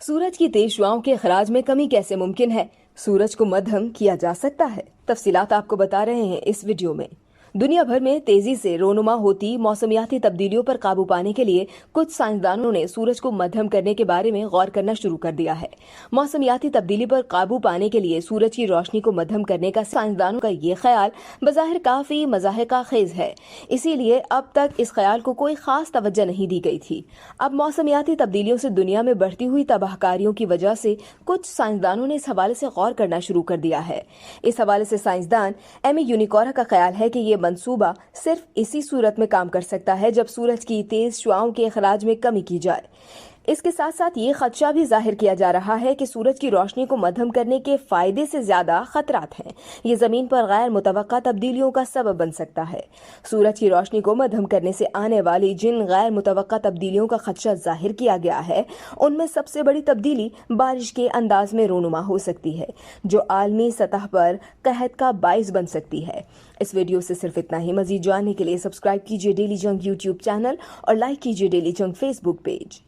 सूरज की तेज शुआओं के अखराज में कमी कैसे मुमकिन है? सूरज को मध्यम किया जा सकता है। तफसीलात आपको बता रहे हैं इस वीडियो में। दुनिया भर में तेजी से रोनुमा होती मौसमियाती तब्दीलियों पर काबू पाने के लिए कुछ साइंसदानों ने सूरज को मध्यम करने के बारे में गौर करना शुरू कर दिया है। मौसमियाती तब्दीली पर काबू पाने के लिए सूरज की रोशनी को मध्यम करने का साइंसदानों का ये ख्याल बज़ाहिर काफी मज़ाहिका खेज है। इसीलिए अब तक इस ख्याल को कोई खास तवज्जो नहीं दी गई थी। अब मौसमियाती तब्दीलियों से दुनिया में बढ़ती हुई तबाहकारियों की वजह से कुछ साइंसदानों ने इस हवाले से गौर करना शुरू कर दिया है। इस हवाले से साइंसदान एमी यूनिकोरा का ख्याल है कि ये मंसूबा सिर्फ इसी सूरत में काम कर सकता है जब सूरज की तेज शुआओं के अखराज में कमी की जाए। इसके साथ साथ ये खदशा भी जाहिर किया जा रहा है कि सूरज की रोशनी को मध्यम करने के फायदे से ज्यादा खतरात हैं। ये जमीन पर गैर मुतवक्का तब्दीलियों का सबब बन सकता है। सूरज की रोशनी को मध्यम करने से आने वाली जिन गैर मुतवक्का तब्दीलियों का खदशा जाहिर किया गया है, उनमें सबसे बड़ी तब्दीली बारिश के अंदाज में रोनुमा हो सकती है, जो आलमी सतह पर कहत का बाइस बन सकती है। इस वीडियो से सिर्फ इतना ही। मजीद जानने के लिए सब्सक्राइब कीजिए डेली जंग यूट्यूब चैनल और लाइक कीजिए डेली जंग फेसबुक पेज।